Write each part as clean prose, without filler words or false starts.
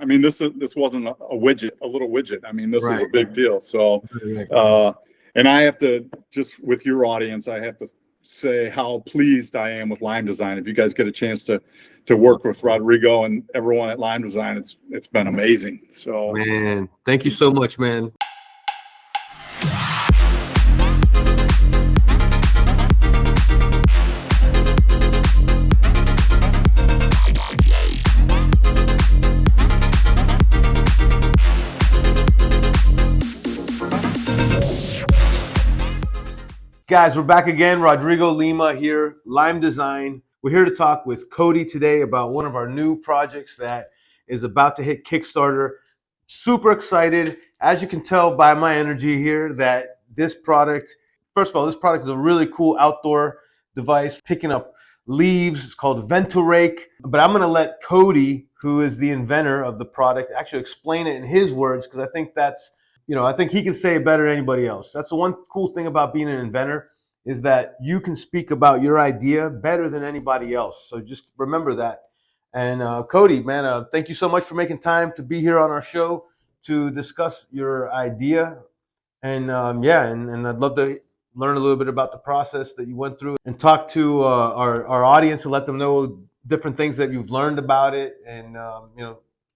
I mean, this wasn't a widget, a little widget. I mean, this was a Right. big deal. So, and I have to, just with your audience, I have to say how pleased I am with Lime Design. If you guys get a chance to work with Rodrigo and everyone at Lime Design, it's been amazing. So, Man, thank you so much, man. Guys, we're back again. Rodrigo Lima here, Lime Design. We're here to talk with Cody today about one of our new projects that is about to hit Kickstarter. Super excited. As you can tell by my energy here, that this product, first of all, this product is a really cool outdoor device, picking up leaves. It's called Vento Rake. But I'm going to let Cody, who is the inventor of the product, actually explain it in his words, because I think that's, I think he can say it better than anybody else. That's the one cool thing about being an inventor, is that you can speak about your idea better than anybody else. So just remember that. And Cody, man, thank you so much for making time to be here on our show to discuss your idea. And and I'd love to learn a little bit about the process that you went through and talk to our audience and let them know different things that you've learned about it, and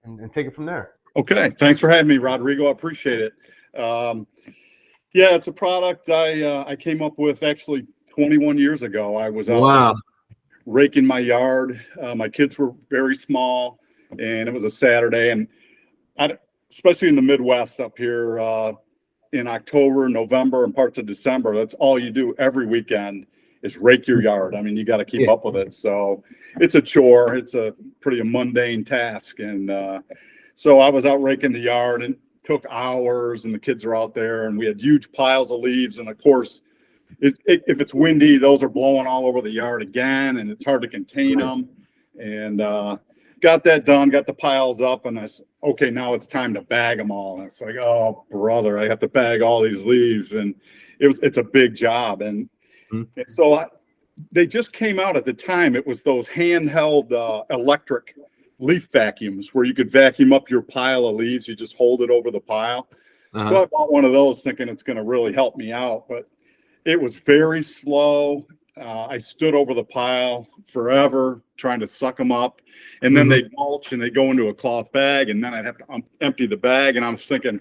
and take it from there. Okay, thanks for having me, Rodrigo. I appreciate it. Yeah, it's a product I came up with actually 21 years ago. I was out raking my yard. My kids were very small, and it was a Saturday. And especially in the Midwest up here, in October, November, and parts of December, that's all you do every weekend is rake your yard. I mean, you got to keep up with it. So it's a chore. It's a pretty mundane task. And so I was out raking the yard, and took hours, and the kids are out there, and we had huge piles of leaves. And of course, if it's windy, those are blowing all over the yard again, and it's hard to contain them. And got that done, got the piles up, and I said, okay, now it's time to bag them all. And it's like, oh brother, I have to bag all these leaves, and it's a big job. And so they just came out at the time. It was those handheld electric leaf vacuums where you could vacuum up your pile of leaves. You just hold it over the pile. So I bought one of those thinking it's going to really help me out, but it was very slow. I stood over the pile forever trying to suck them up, and then they mulch and they go into a cloth bag, and then I'd have to empty the bag. And I was thinking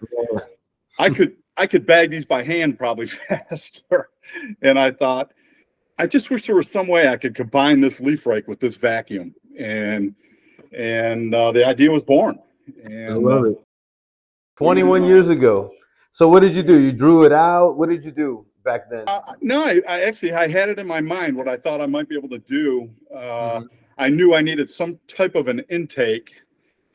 I could bag these by hand probably faster. And I thought, I just wish there was some way I could combine this leaf rake with this vacuum. And the idea was born. And, I love it. 21 years ago. So what did you do? You drew it out? What did you do back then? No, I actually had it in my mind what I thought I might be able to do. I knew I needed some type of an intake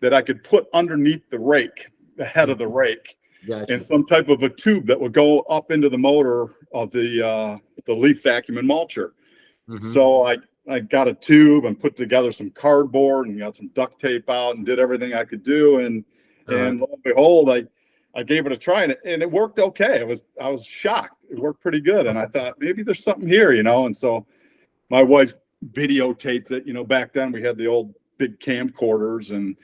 that I could put underneath the rake, the head of the rake, and some type of a tube that would go up into the motor of the leaf vacuum and mulcher. So I got a tube and put together some cardboard and got some duct tape out and did everything I could do. And lo and behold, I gave it a try, and it worked okay. I was shocked. It worked pretty good. And I thought maybe there's something here, And so my wife videotaped it. Back then we had the old big camcorders and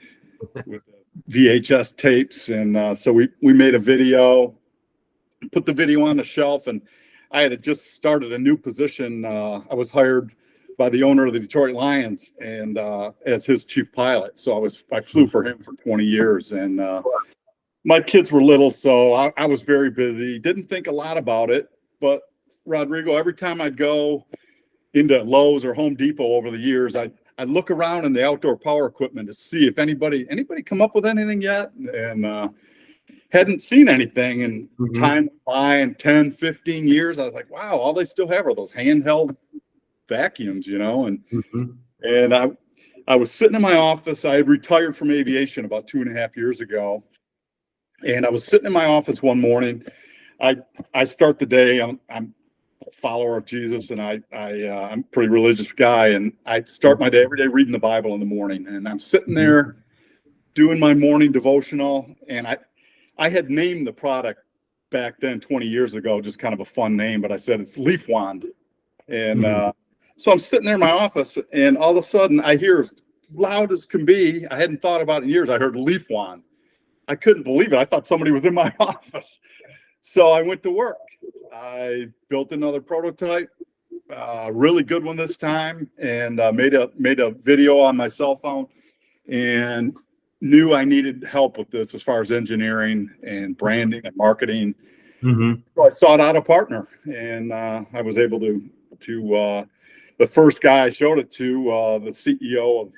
with VHS tapes. And so we made a video, put the video on the shelf, and I had just started a new position. I was hired by the owner of the Detroit Lions, and as his chief pilot. So I flew for him for 20 years, and my kids were little, so I was very busy. Didn't think a lot about it, but Rodrigo, every time I'd go into Lowe's or Home Depot over the years, I'd look around in the outdoor power equipment to see if anybody come up with anything yet, and hadn't seen anything. And time went by, and 10, 15 years, I was like, wow, all they still have are those handheld vacuums, and I was sitting in my office. I had retired from aviation about 2.5 years ago, and I was sitting in my office one morning. I start the day. I'm a follower of Jesus, and I'm a pretty religious guy, and I start my day every day reading the Bible in the morning. And I'm sitting there doing my morning devotional, and I had named the product back then 20 years ago, just kind of a fun name, but I said it's Leaf Wand. And so I'm sitting there in my office, and all of a sudden I hear loud as can be. I hadn't thought about it in years. I heard leaf wand. I couldn't believe it. I thought somebody was in my office. So I went to work. I built another prototype, really good one this time, and made a video on my cell phone, and knew I needed help with this as far as engineering and branding and marketing. So I sought out a partner, and I was able to the first guy I showed it to, the CEO of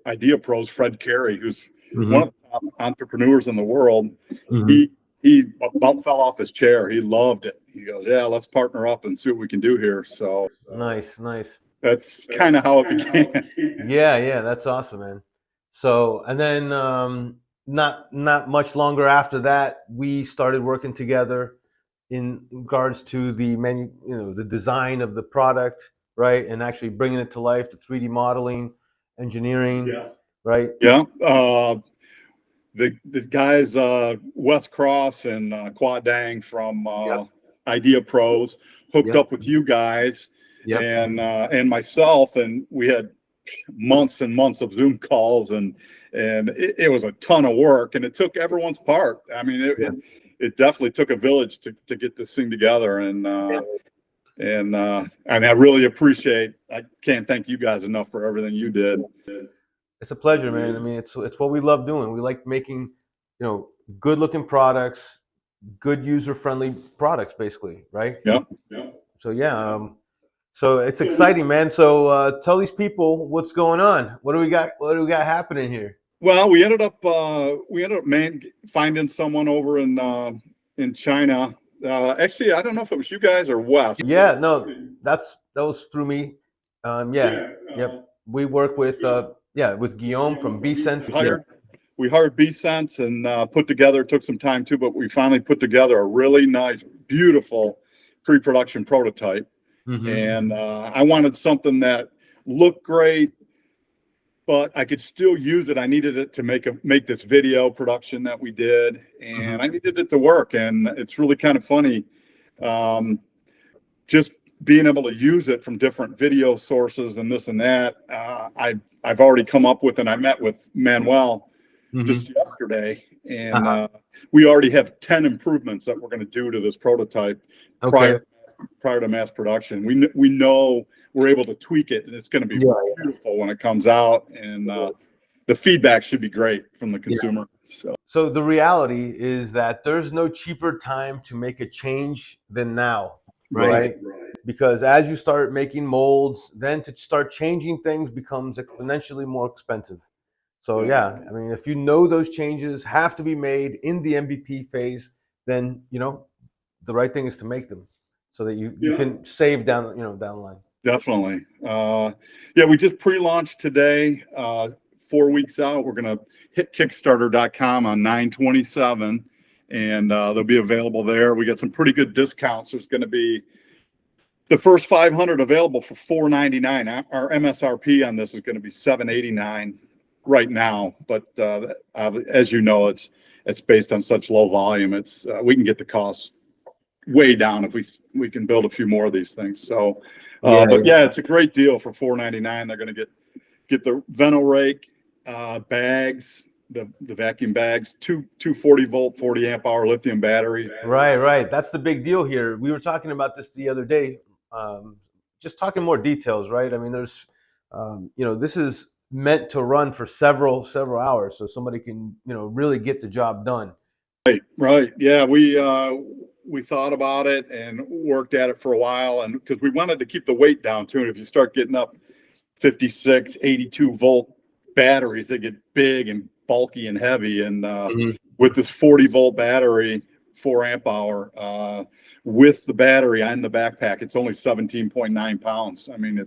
Idea Pros, Fred Cary, who's one of the top entrepreneurs in the world. He about fell off his chair. He loved it. He goes, "Yeah, let's partner up and see what we can do here." So nice. that's kind of how it began. Yeah, that's awesome, man. So, and then not much longer after that, we started working together in regards to the the design of the product, right, and actually bringing it to life, the 3D modeling, engineering, right? Yeah. The guys, Wes Cross and Quad Dang from Idea Pros hooked up with you guys and myself, and we had months and months of Zoom calls, and it was a ton of work, and it took everyone's part. I mean, it definitely took a village to get this thing together, and I really appreciate. I can't thank you guys enough for everything you did. It's a pleasure, man. I mean, it's what we love doing. We like making, good looking products, good user friendly products, basically, right? Yeah. So so it's exciting, man. So tell these people what's going on. What do we got? What do we got happening here? Well, we ended up finding someone over in China. Actually, I don't know if it was you guys or Wes. Yeah, no, that was through me. We work with with Guillaume from Bsense. We hired Bsense and put together. It took some time too, but we finally put together a really nice, beautiful pre-production prototype. And I wanted something that looked great, but I could still use it. I needed it to make this video production that we did, and I needed it to work. And it's really kind of funny, just being able to use it from different video sources and this and that. I've already come up with, and I met with Manuel just yesterday, and we already have 10 improvements that we're going to do to this prototype prior to mass production. We know we're able to tweak it, and it's going to be beautiful when it comes out, and the feedback should be great from the consumer. So the reality is that there's no cheaper time to make a change than now, right? Because as you start making molds, then to start changing things becomes exponentially more expensive. So I mean, if you know those changes have to be made in the MVP phase, then the right thing is to make them, so that you can save down down the line. Definitely. We just pre-launched today. 4 weeks out, we're going to hit Kickstarter.com on 9/27, and they'll be available there. We got some pretty good discounts. There's going to be the first 500 available for $4.99. Our MSRP on this is going to be $7.89 right now, but as you know, it's based on such low volume. It's we can get the costs way down if we can build a few more of these things. So, it's a great deal for $4.99. They're going to get the Vento Rake bags, the vacuum bags, two 40-volt, 40-amp-hour lithium batteries. Right. That's the big deal here. We were talking about this the other day, just talking more details, right? I mean, there's, this is meant to run for several hours, so somebody can, really get the job done. Right. Yeah, we thought about it and worked at it for a while, and because we wanted to keep the weight down too. And if you start getting up 56, 82-volt batteries, they get big and bulky and heavy. And with this 40-volt battery, 4-amp-hour, with the battery on the backpack, it's only 17.9 pounds. I mean,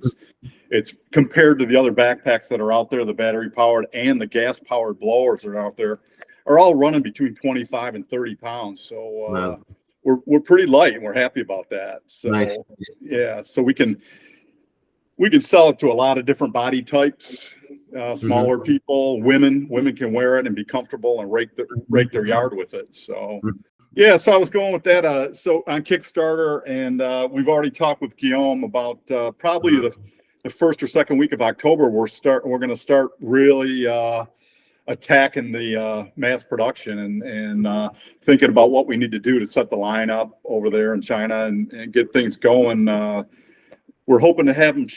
it's compared to the other backpacks that are out there, the battery powered and the gas powered blowers that are out there are all running between 25 and 30 pounds. So we're pretty light, and we're happy about that. So so we can sell it to a lot of different body types, smaller people, women can wear it and be comfortable and rake their yard with it. So so I was going with that. So on Kickstarter, and we've already talked with Guillaume about probably the the first or second week of October, we're going to start really attacking the mass production and thinking about what we need to do to set the line up over there in China and get things going. We're hoping to have them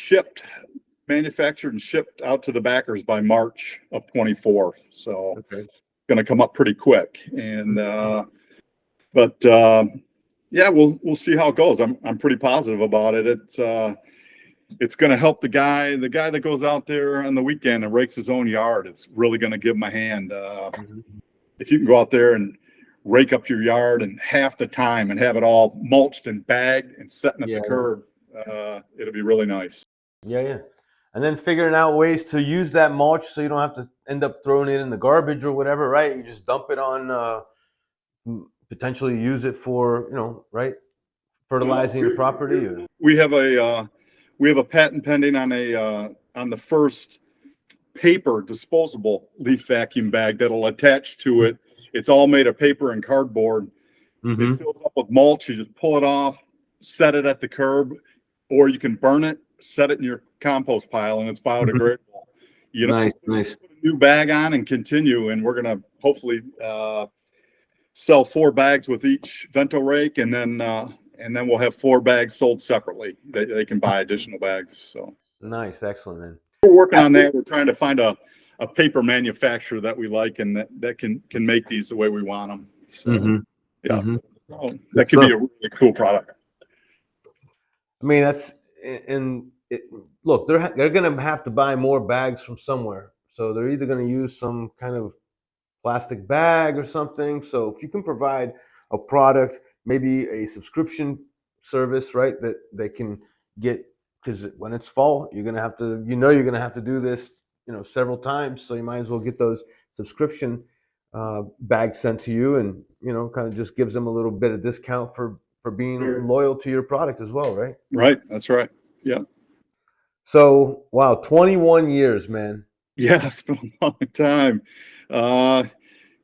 manufactured and shipped out to the backers by March of 24. So Okay. going to come up pretty quick. And yeah, we'll see how it goes. I'm pretty positive about it. It's going to help the guy that goes out there on the weekend and rakes his own yard. It's really going to give him a hand. If you can go out there and rake up your yard in half the time and have it all mulched and bagged and setting at the curb, it'll be really nice. Yeah. And then figuring out ways to use that mulch so you don't have to end up throwing it in the garbage or whatever, right? You just dump it on, potentially use it for, fertilizing your property. Or... We have a patent pending on the first paper disposable leaf vacuum bag that'll attach to it. It's all made of paper and cardboard. It fills up with mulch. You just pull it off, set it at the curb, or you can burn it, set it in your compost pile, and it's biodegradable. Nice. Put a new bag on and continue, and we're gonna hopefully sell 4 bags with each Vento Rake, and then we'll have 4 bags sold separately. They can buy additional bags. So nice, excellent, man. We're working on that. We're trying to find a paper manufacturer that we like and that can make these the way we want them. So so that could be a really cool product. I mean, look, they're going to have to buy more bags from somewhere. So they're either going to use some kind of plastic bag or something. So if you can provide a product, maybe a subscription service, right, that they can get, because when it's fall, you're going to have to, you're going to have to do this, several times. So you might as well get those subscription bags sent to you, and, kind of just gives them a little bit of discount for being loyal to your product as well, right? Right. That's right. Yeah. So, wow, 21 years, man. Yeah, it's been a long time.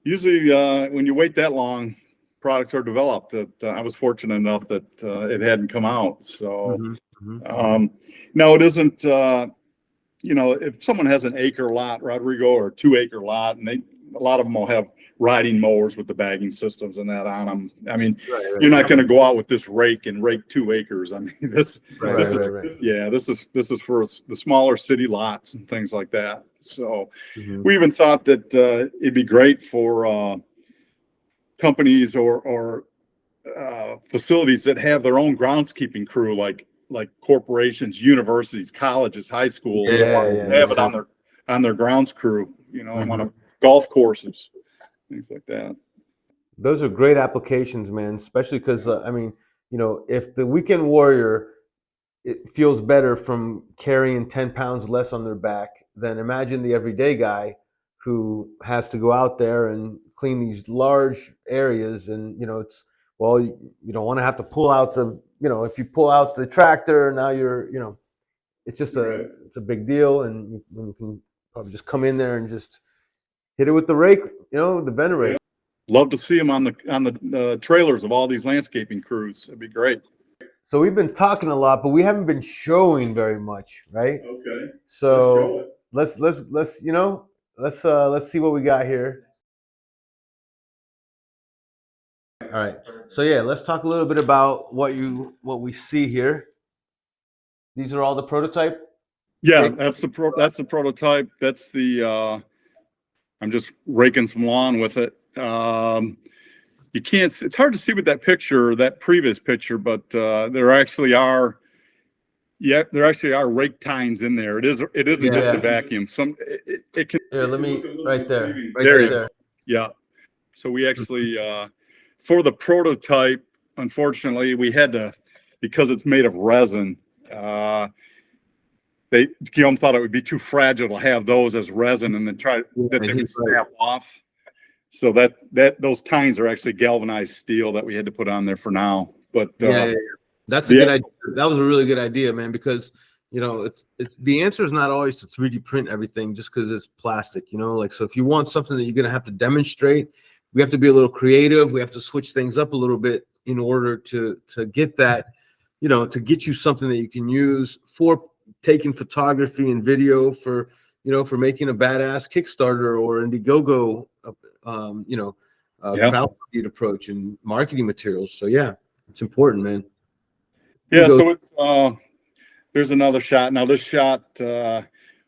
Usually when you wait that long, products are developed. I was fortunate enough that it hadn't come out. So no, it isn't, if someone has an acre lot, Rodrigo, or 2-acre lot, and a lot of them will have riding mowers with the bagging systems and that on them. I mean, you're not going to go out with this rake and rake 2 acres. I mean, this is for the smaller city lots and things like that. So we even thought that it'd be great for companies or facilities that have their own groundskeeping crew, like corporations, universities, colleges, high schools. Have it on their grounds crew. On golf courses. Things like that. Those are great applications, man, especially because, if the weekend warrior it feels better from carrying 10 pounds less on their back, then imagine the everyday guy who has to go out there and clean these large areas. And, you don't want to have to pull out if you pull out the tractor, now it's just it's a big deal. And you can probably just come in there and just hit it with the rake, the Vento Rake. Love to see them on the trailers of all these landscaping crews. That'd be great. So we've been talking a lot, but we haven't been showing very much, right? Okay. So let's see what we got here. All right. So yeah, let's talk a little bit about what we see here. These are all the prototype. Yeah, that's the prototype. That's the. I'm just raking some lawn with it. You can't. It's hard to see with that previous picture, but there actually are rake tines in there. It isn't just a vacuum. It can. Here, let me right there. There. Yeah. So we actually for the prototype, unfortunately, we had to, because it's made of resin. Guillaume thought it would be too fragile to have those as resin and then they would snap off. So those tines are actually galvanized steel that we had to put on there for now. But that's a good idea. That was a really good idea, man, because it's the answer is not always to 3D print everything just because it's plastic, so if you want something that you're going to have to demonstrate, we have to be a little creative. We have to switch things up a little bit in order to get that, to get you something that you can use for taking photography and video for, you know, for making a badass Kickstarter or Indiegogo, crowdfunding approach and marketing materials. So yeah, it's important, man. Yeah. So it's, there's another shot. Now this shot,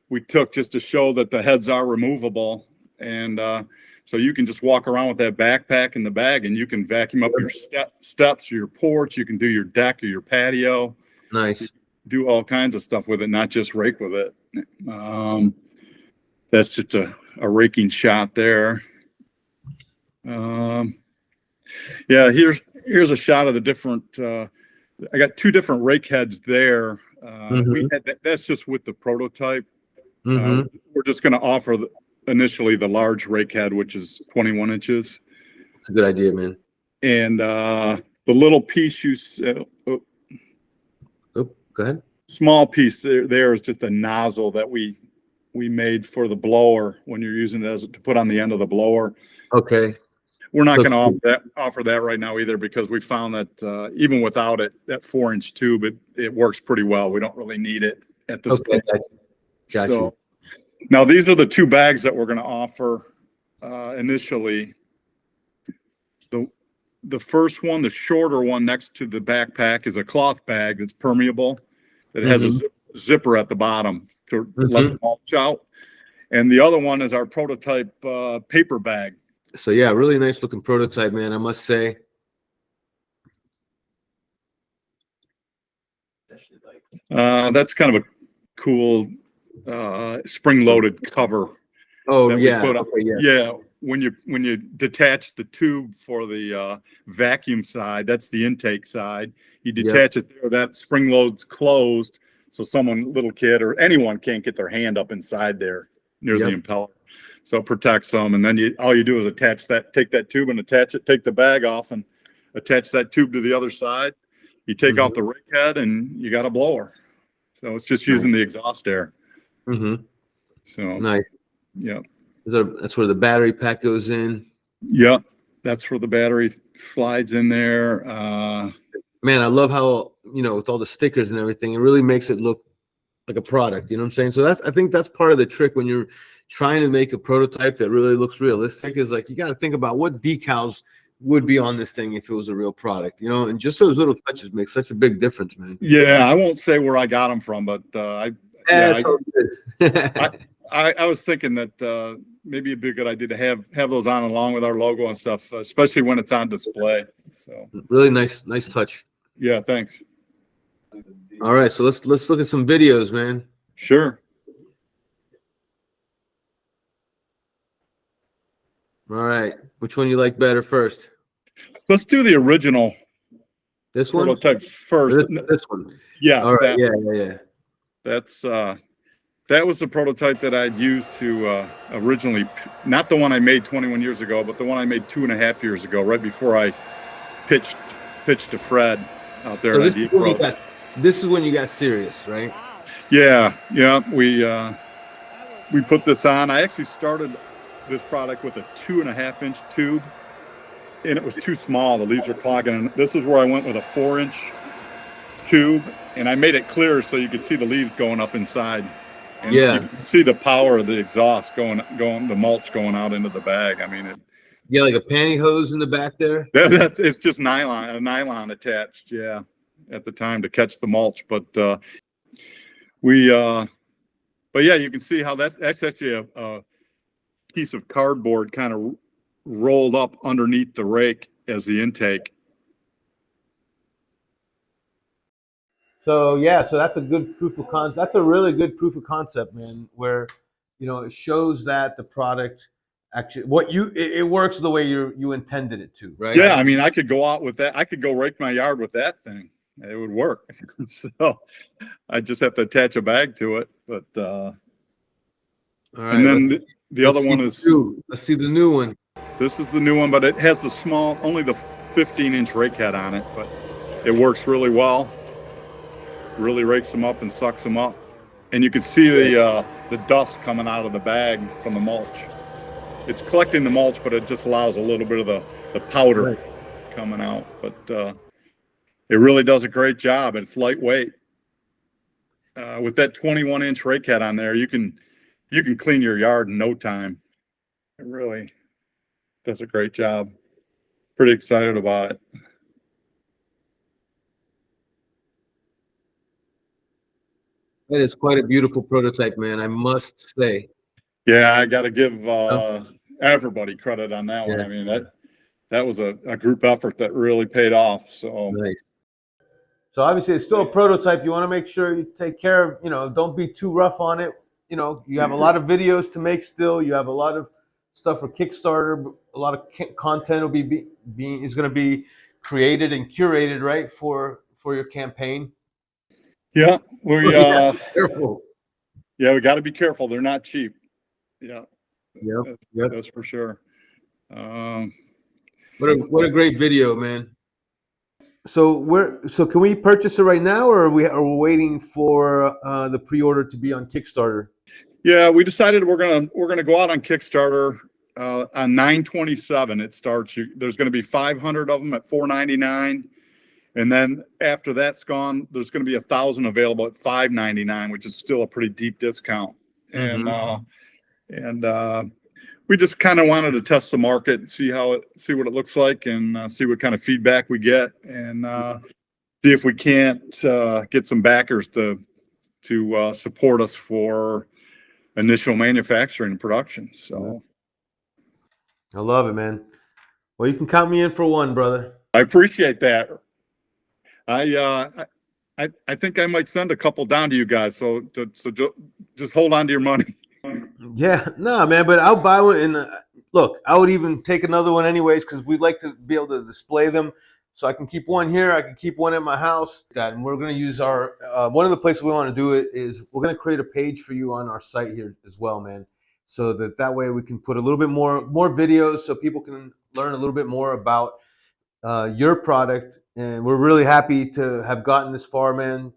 we took just to show that the heads are removable. And, so you can just walk around with that backpack in the bag and you can vacuum up your steps or your porch. You can do your deck or your patio. Nice. Do all kinds of stuff with it, not just rake with it. That's just a raking shot there. Yeah, here's a shot of the different, I got two different rake heads there. We had that's just with the prototype. We're just going to offer initially the large rake head, which is 21 inches. It's a good idea, man. And the little piece you go ahead. Small piece there is just a nozzle that we made for the blower when you're using it as to put on the end of the blower. Okay. We're not going to offer that right now either, because we found that even without it, that 4-inch tube, it works pretty well. We don't really need it at this point. Gotcha. So now these are the two bags that we're going to offer initially. The first one, the shorter one next to the backpack, is a cloth bag that's permeable. That has a zipper at the bottom to let the mulch out. And the other one is our prototype paper bag. So yeah, really nice looking prototype, man, I must say. That's kind of a cool spring-loaded cover. Oh yeah. Yeah. When you detach the tube for the vacuum side, that's the intake side. You detach it there, that spring load's closed, so someone, little kid or anyone, can't get their hand up inside there near the impeller. So it protects them, and then all you do is attach that, take that tube and attach it, take the bag off and attach that tube to the other side. You take off the rake head and you got a blower. So it's just using the exhaust air. So nice. Yeah. That's where the battery pack goes in. Yep. That's where the battery slides in there. Man, I love how, you know, with all the stickers and everything, it really makes it look like a product. You know what I'm saying? So I think that's part of the trick when you're trying to make a prototype that really looks realistic, is like, you got to think about what decals would be on this thing if it was a real product, you know, and just those little touches make such a big difference, man. Yeah. I won't say where I got them from, but I was thinking that maybe it'd be a good idea to have those on along with our logo and stuff, especially when it's on display. So really nice touch. Yeah, thanks. All right, so let's look at some videos, man. Sure. All right, which one you like better first? Let's do the original. This one? Prototype first. This one. Yes. All right. Yeah. That's that was the prototype that I'd used to originally, not the one I made 21 years ago, but the one I made 2.5 years ago, right before I pitched to Fred out there. So this is when you got serious, right? Yeah. We put this on. I actually started this product with a 2.5-inch tube, and it was too small. The leaves were clogging. And this is where I went with a 4-inch tube, and I made it clear so you could see the leaves going up inside. And you can see the power of the exhaust going, the mulch going out into the bag. I mean, like a pantyhose in the back there. It's just nylon attached. Yeah, at the time to catch the mulch, but yeah, you can see how that's actually a piece of cardboard kind of rolled up underneath the rake as the intake. So yeah, so that's a good proof of concept. That's a really good proof of concept, man, where, you know, it shows that the product actually it works the way you intended it to, right? Yeah, I mean, I could go out with that. I could go rake my yard with that thing. It would work. So I just have to attach a bag to it. But all right, and then the other one is, let's see the new one. This is the new one, but it has only the 15-inch rake head on it, but it works really well. Really rakes them up and sucks them up, and you can see the dust coming out of the bag from the mulch. It's collecting the mulch, but it just allows a little bit of the powder coming out. But it really does a great job. It's lightweight. with that 21-inch rake head on there, you can clean your yard in no time. It really does a great job. Pretty excited about it. That is quite a beautiful prototype, man, I must say. Yeah, I got to give everybody credit on that one. Yeah. I mean, that was a group effort that really paid off. So Nice. So obviously it's still a prototype. You want to make sure you take care of, you know, don't be too rough on it. You know, you have a lot of videos to make still. You have a lot of stuff for Kickstarter. A lot of content will is going to be created and curated, right, for your campaign. yeah, we Careful. yeah, we got to be careful. They're not cheap. Yeah, Yep. that's for sure. What a great video, man. So can we purchase it right now, or are we waiting for the pre-order to be on Kickstarter? Yeah, we decided we're gonna go out on Kickstarter on 9/27. It starts. There's going to be 500 of them at $4.99, and then after that's gone, there's going to be 1,000 available at $5.99, which is still a pretty deep discount. And we just kind of wanted to test the market and see what it looks like, and see what kind of feedback we get, and see if we can't get some backers to support us for initial manufacturing and production. So I love it, man. Well, you can count me in for one, brother. I appreciate that. I think I might send a couple down to you guys. So just hold on to your money. Yeah, no, man, but I'll buy one. And look, I would even take another one anyways, because we'd like to be able to display them. So I can keep one here. I can keep one at my house. And we're going to use our, one of the places we want to do it is we're going to create a page for you on our site here as well, man. So that way we can put a little bit more videos so people can learn a little bit more about your product. And we're really happy to have gotten this far, man.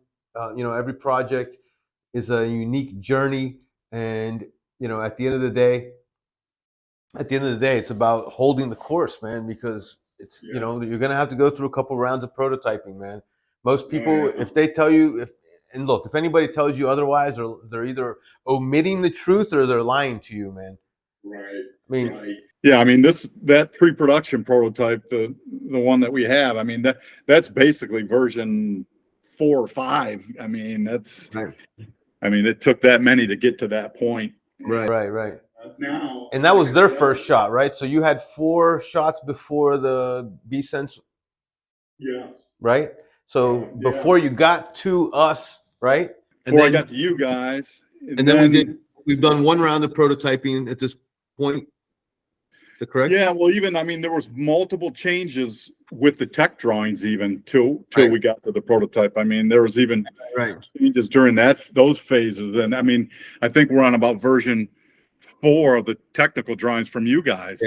You know, every project is a unique journey. And, you know, at the end of the day, it's about holding the course, man, because it's, you know, you're going to have to go through a couple rounds of prototyping, man. Most people, if they tell you, and look, if anybody tells you otherwise, or they're either omitting the truth or they're lying to you, man. Right. I mean, yeah, I mean, that pre-production prototype, the one that we have, I mean, that's basically version 4 or 5. I mean, right. I mean, it took that many to get to that point. Right. Now, and that was their first shot, right? So you had 4 shots before the Bsense. Yes. Right. So before you got to us, right? And before I got to you guys, and then we've done 1 round of prototyping at this point. Is that correct? Yeah. Well, even, I mean, there was multiple changes with the tech drawings even till we got to the prototype. I mean, there was even changes during those phases. And I mean, I think we're on about version 4 of the technical drawings from you guys.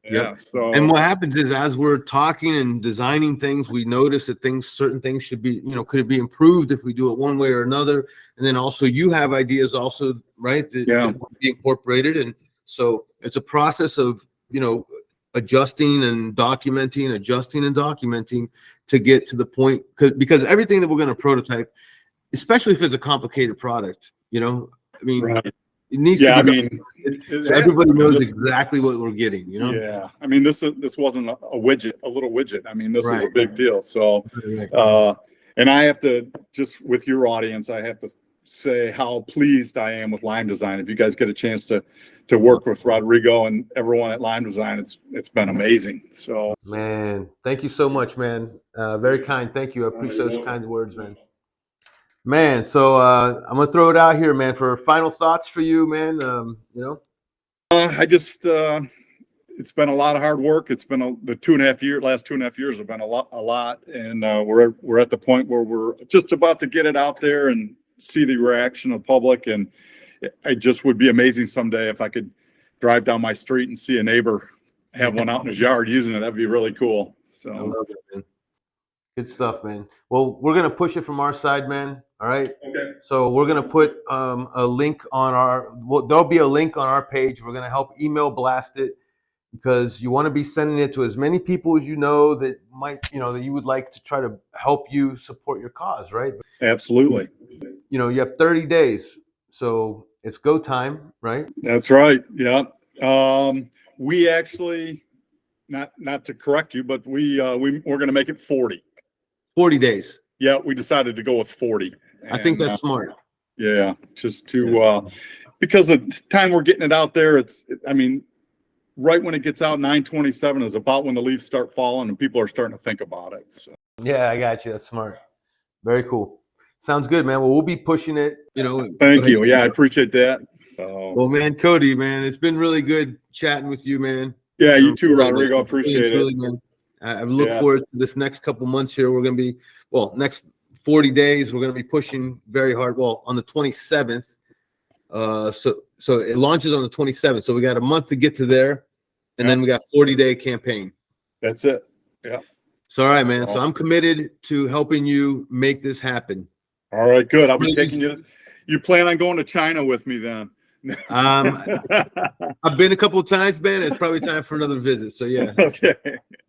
Yeah. So, and what happens is, as we're talking and designing things, we notice that certain things should be, you know, could it be improved if we do it one way or another? And then also you have ideas also, right? That can be incorporated. And so it's a process of, you know, adjusting and documenting to get to the point, because everything that we're going to prototype, especially if it's a complicated product, you know, I mean, it needs to be, so everybody knows exactly what we're getting, you know? Yeah. I mean, this wasn't a widget, a little widget. I mean, this was a big deal. So, and I have to, just with your audience, I have to say how pleased I am with Lime Design. If you guys get a chance to work with Rodrigo and everyone at Lime Design, it's been amazing. So, man, thank you so much, man. Very kind. Thank you. I appreciate those kind words, man. Man, so I'm gonna throw it out here, man, for final thoughts for you, man. You know, I just it's been a lot of hard work. It's been the last 2.5 years have been a lot, and we're at the point where we're just about to get it out there and see the reaction of the public. And it just would be amazing someday if I could drive down my street and see a neighbor have one out in his yard using it. That'd be really cool. So I love it, man. Good stuff, man. Well, we're gonna push it from our side, man. All right. Okay. So we're gonna put a link on there'll be a link on our page. We're gonna help email blast it, because you want to be sending it to as many people as you know that might, you know, that you would like to try to help you support your cause, right? Absolutely. you know, you have 30 days. So it's go time, right? That's right. Yeah. We actually, not to correct you, but we're going to make it 40. 40 days. Yeah, we decided to go with 40. I think that's smart. Yeah, just to because the time we're getting it out there, I mean, right when it gets out, 9/27 is about when the leaves start falling and people are starting to think about it. So. Yeah, I got you. That's smart. Very cool. Sounds good, man. Well, we'll be pushing it, you know. Thank you. Yeah, I appreciate that. Well, man, Cody, man, it's been really good chatting with you, man. Yeah, you too, Rodrigo. I appreciate it. Really, man. I look forward to this next couple months here. We're going to be, next 40 days, we're going to be pushing very hard. Well, on the 27th. So it launches on the 27th. So we got a month to get to there. And then we got 40-day campaign. That's it. Yeah. So, all right, man. So I'm committed to helping you make this happen. All right, good. I'll be taking you. You plan on going to China with me then? I've been a couple of times, man. It's probably time for another visit. So yeah. Okay.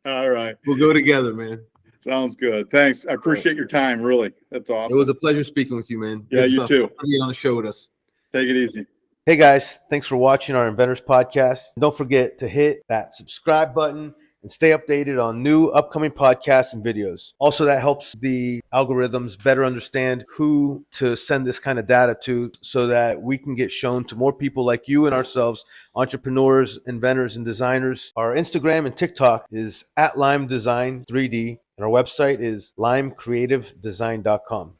All right. We'll go together, man. Sounds good. Thanks. I appreciate your time. Really. That's awesome. It was a pleasure speaking with you, man. Yeah, you too. Be on the show with us. Take it easy. Hey guys, thanks for watching our Inventors podcast. Don't forget to hit that subscribe button and stay updated on new upcoming podcasts and videos. Also, that helps the algorithms better understand who to send this kind of data to so that we can get shown to more people like you and ourselves, entrepreneurs, inventors, and designers. Our Instagram and TikTok is @LimeDesign3D, and our website is limecreativedesign.com.